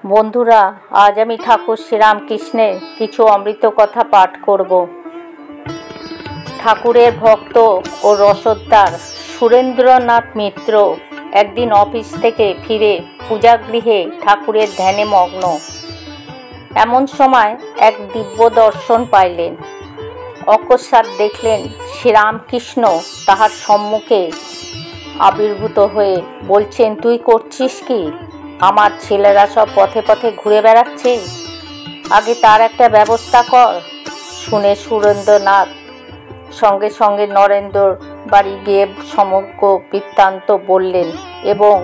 বন্ধুরা, আজ আমি ঠাকুর শ্রীরামকৃষ্ণের কিছু অমৃত কথা পাঠ করব। ঠাকুরের ভক্ত ও রসদদার সুরেন্দ্রনাথ মিত্র একদিন অফিস থেকে ফিরে পূজাগৃহে ঠাকুরের ধ্যানে মগ্ন। এমন সময় এক দিব্য দর্শন পাইলেন। অকস্মাৎ দেখলেন শ্রীরামকৃষ্ণ তাহার সম্মুখে আবির্ভূত হয়ে বলছেন, তুই করছিস কি? আমার ছেলেরা সব পথে পথে ঘুরে বেড়াচ্ছে, আগে তার একটা ব্যবস্থা কর। শুনে সুরেন্দ্রনাথ সঙ্গে সঙ্গে নরেন্দ্রর বাড়ি গিয়ে সমগ্র বৃত্তান্ত বললেন এবং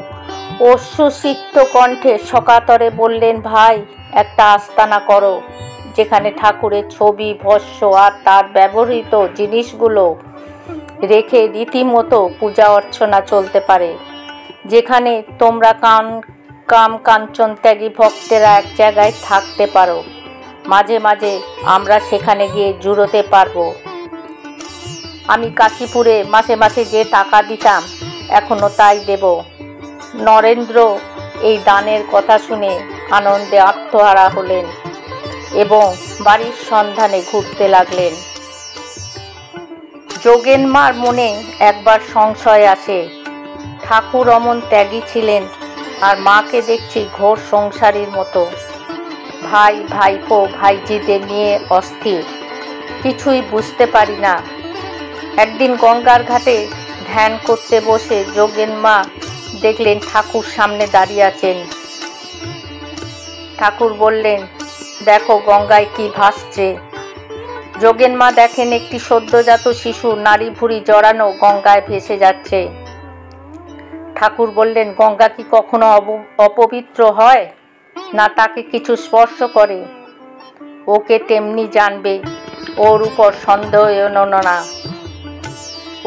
অশ্রুসিক্ত কণ্ঠে সকাতরে বললেন, ভাই, একটা আস্তানা করো যেখানে ঠাকুরের ছবি, ভস্য আর তার ব্যবহৃত জিনিসগুলো রেখে রীতিমতো পূজা অর্চনা চলতে পারে, যেখানে তোমরা কাম কাঞ্চন ত্যাগী ভক্তেরা এক জায়গায় থাকতে পারো। মাঝে মাঝে আমরা সেখানে গিয়ে জুড়োতে পারবো। আমি কাশীপুরে মাসে মাসে যে টাকা দিতাম এখনো তাই দেব। নরেন্দ্র এই দানের কথা শুনে আনন্দে আত্মহারা হলেন এবং বাড়ির সন্ধানে ঘুরতে লাগলেন। যোগেনমার মনে একবার সংশয় আসে। ঠাকুর অমন ত্যাগী ছিলেন, আর মাকে দেখছি ঘোর সংসারীর মতো। ভাই ভাইপো ভাইজিদের নিয়ে অস্থির, কিছুই বুঝতে পারি না। একদিন গঙ্গার ঘাটে ধ্যান করতে বসে যোগেনমা দেখলেন ঠাকুর সামনে দাঁড়িয়ে আছেন। ঠাকুর বললেন, দেখো গঙ্গায় কি ভাসছে। যোগেনমা দেখেন একটি সদ্যজাত শিশু নারী ভুঁড়ি জড়ানো গঙ্গায় ভেসে যাচ্ছে। ঠাকুর বললেন, গঙ্গা কি কখনো অপবিত্র হয়? না তাকে কিছু স্পর্শ করে? ওকে তেমনি জানবে, ওর উপর সন্দেহ এনো না।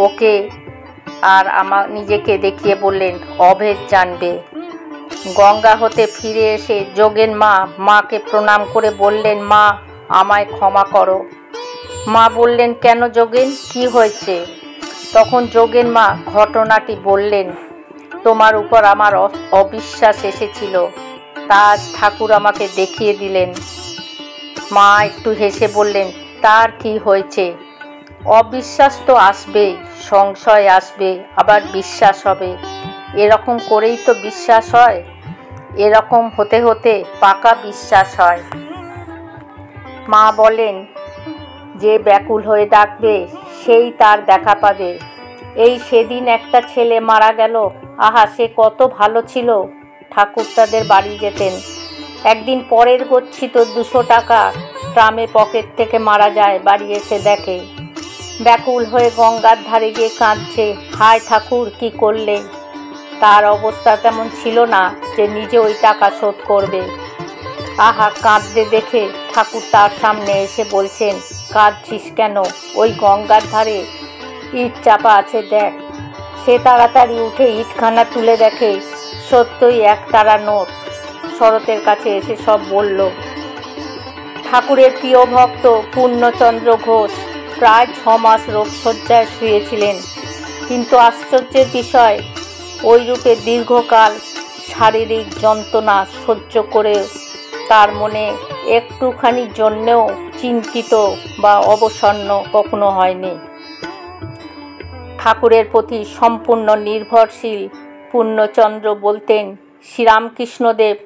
ওকে আর আমার নিজেকে দেখিয়ে বললেন, অভেদ জানবে। গঙ্গা হতে ফিরে এসে যোগেনমা মাকে প্রণাম করে বললেন, মা, আমায় ক্ষমা করো। মা বললেন, কেন যোগেন, কি হয়েছে? তখন যোগেনমা ঘটনাটি বললেন, তোমার উপর আমার অবিশ্বাস এসেছিল, তা আজ ঠাকুর আমাকে দেখিয়ে দিলেন। মা একটু হেসে বললেন, তার কি হয়েছে? অবিশ্বাস তো আসবেই, সংশয় আসবে, আবার বিশ্বাস হবে। এরকম করেই তো বিশ্বাস হয়। এরকম হতে হতে পাকা বিশ্বাস হয়। মা বলেন, যে ব্যাকুল হয়ে ডাকবে সেই তার দেখা পাবে। এই সেদিন একটা ছেলে মারা গেল, আহা, সে কত ভালো ছিল। ঠাকুর তাদের বাড়ি যেতেন। একদিন পরের গচ্ছিত 200 টাকা ট্রামে পকেট থেকে মারা যায়। বাড়ি এসে দেখে ব্যাকুল হয়ে গঙ্গার ধারে গিয়ে কাঁদছে, হায় ঠাকুর, কি করলে? তার অবস্থা তেমন ছিল না যে নিজে ওই টাকা শোধ করবে। আহা, কাঁদতে দেখে ঠাকুর তার সামনে এসে বলছেন, কাঁদছিস কেন? ওই গঙ্গার ধারে ইট চাপা আছে, দেখ। সে তাড়াতাড়ি উঠে ইটখানা তুলে দেখে সত্যই 1 টাকা নোট। শরতের কাছে এসে সব বলল। ঠাকুরের প্রিয় ভক্ত পূর্ণচন্দ্র ঘোষ প্রায় 6 মাস রোগশয্যায় শুয়েছিলেন, কিন্তু আশ্চর্যের বিষয়, ওই রূপে দীর্ঘকাল শারীরিক যন্ত্রণা সহ্য করে তার মনে একটুখানির জন্যেও চিন্তিত বা অবসন্ন কখনো হয়নি। ঠাকুরের প্রতি সম্পূর্ণ নির্ভরশীল পূর্ণচন্দ্র বলতেন, শ্রীরামকৃষ্ণদেব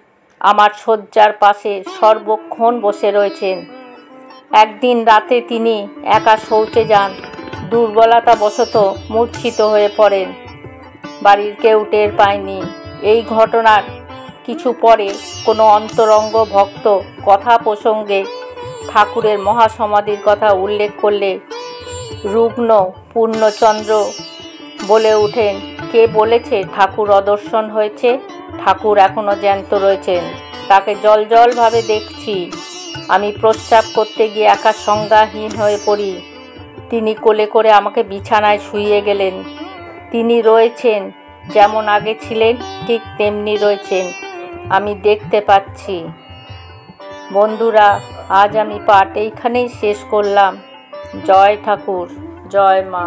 আমার শয্যার পাশে সর্বক্ষণ বসে রয়েছেন। একদিন রাতে তিনি একা শৌচে যান, দুর্বলতাবশত মূর্ছিত হয়ে পড়েন। বাড়ির কেউ টের পায়নি। এই ঘটনার কিছু পরে কোনো অন্তরঙ্গ ভক্ত কথা প্রসঙ্গে ঠাকুরের মহাসমাধির কথা উল্লেখ করলে রুগ্ন পূর্ণচন্দ্র বলে ওঠেন, কে বলেছে ঠাকুর অদর্শন হয়েছে? ঠাকুর এখনও জ্যান্ত রয়েছেন, তাকে জলজলভাবে দেখছি। আমি প্রস্রাব করতে গিয়ে একা সংজ্ঞাহীন হয়ে পড়ি। তিনি কোলে করে আমাকে বিছানায় শুইয়ে গেলেন। তিনি রয়েছেন, যেমন আগে ছিলেন ঠিক তেমনি রয়েছেন, আমি দেখতে পাচ্ছি। বন্ধুরা, আজ আমি পাঠ এইখানেই শেষ করলাম। জয় ঠাকুর, জয় মা।